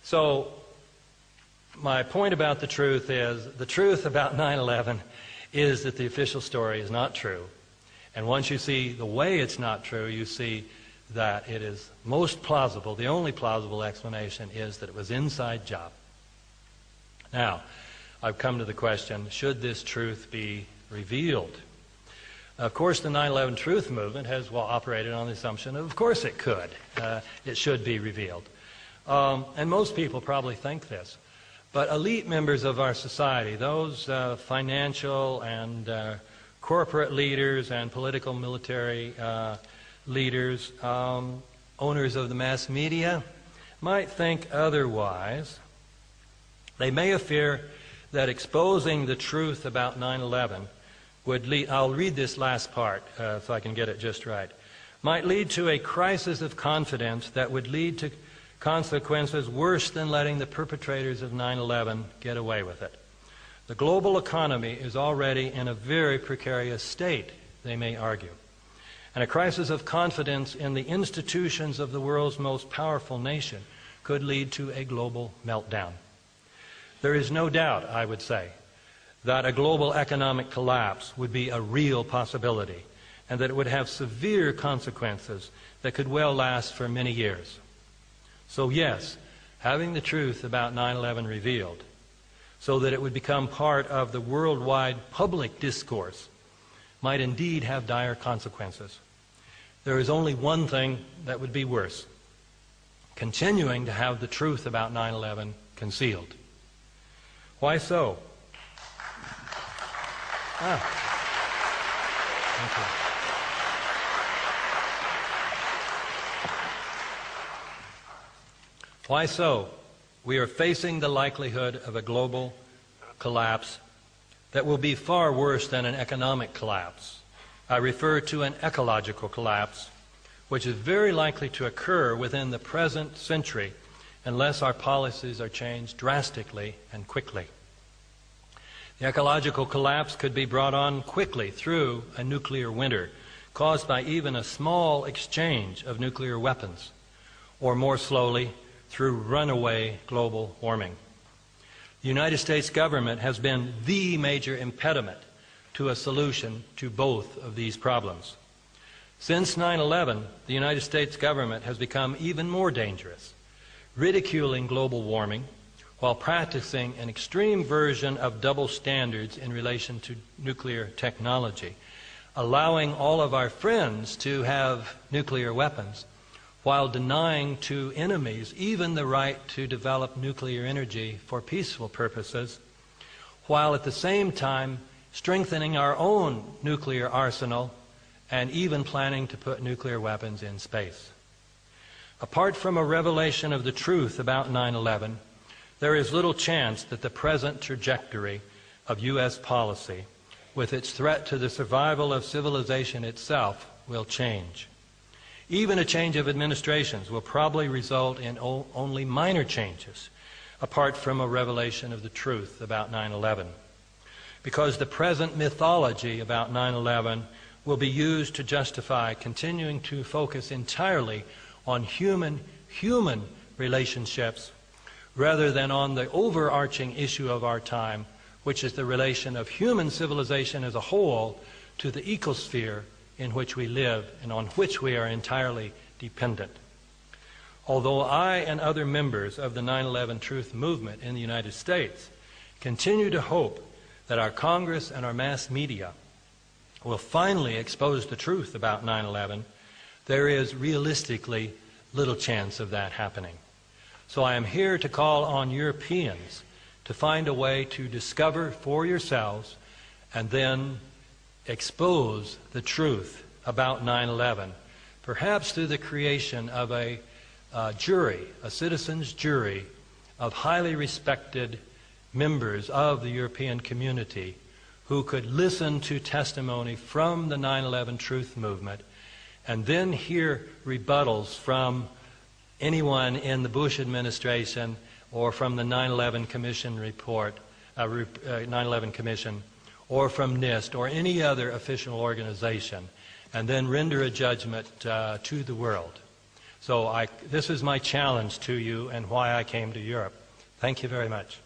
So my point about the truth is, the truth about 9/11 is that the official story is not true. And once you see the way it's not true, you see that it is most plausible, the only plausible explanation is that it was inside job. Now, I've come to the question, should this truth be revealed? Of course, the 9/11 truth movement has operated on the assumption of course it could. It should be revealed. And most people probably think this. But elite members of our society, those financial and corporate leaders and political military leaders, owners of the mass media, might think otherwise. They may fear that exposing the truth about 9/11 would lead, I'll read this last part if I can get it just right, might lead to a crisis of confidence that would lead to consequences worse than letting the perpetrators of 9/11 get away with it. The global economy is already in a very precarious state, they may argue. And a crisis of confidence in the institutions of the world's most powerful nation could lead to a global meltdown. There is no doubt, I would say, that a global economic collapse would be a real possibility and that it would have severe consequences that could well last for many years. So yes, having the truth about 9/11 revealed so that it would become part of the worldwide public discourse might indeed have dire consequences. There is only one thing that would be worse: continuing to have the truth about 9/11 concealed. Why so? Thank you. Why so? We are facing the likelihood of a global collapse that will be far worse than an economic collapse. I refer to an ecological collapse, which is very likely to occur within the present century unless our policies are changed drastically and quickly. The ecological collapse could be brought on quickly through a nuclear winter caused by even a small exchange of nuclear weapons, or more slowly through runaway global warming. The United States government has been the major impediment to a solution to both of these problems. Since 9/11, the United States government has become even more dangerous, ridiculing global warming while practicing an extreme version of double standards in relation to nuclear technology, allowing all of our friends to have nuclear weapons while denying to enemies even the right to develop nuclear energy for peaceful purposes, while at the same time strengthening our own nuclear arsenal and even planning to put nuclear weapons in space. Apart from a revelation of the truth about 9/11, there is little chance that the present trajectory of U.S. policy, with its threat to the survival of civilization itself, will change. Even a change of administrations will probably result in only minor changes, apart from a revelation of the truth about 9/11. Because the present mythology about 9/11 will be used to justify continuing to focus entirely on human relationships rather than on the overarching issue of our time, which is the relation of human civilization as a whole to the ecosphere in which we live and on which we are entirely dependent. Although I and other members of the 9/11 Truth Movement in the United States continue to hope that our Congress and our mass media will finally expose the truth about 9/11, there is realistically little chance of that happening. So I am here to call on Europeans to find a way to discover for yourselves and then expose the truth about 9/11, perhaps through the creation of a jury, a citizens' jury of highly respected members of the European community who could listen to testimony from the 9/11 Truth Movement and then hear rebuttals from anyone in the Bush administration or from the 9/11 Commission report, 9/11 Commission, or from NIST or any other official organization, and then render a judgment to the world. So this is my challenge to you and why I came to Europe. Thank you very much.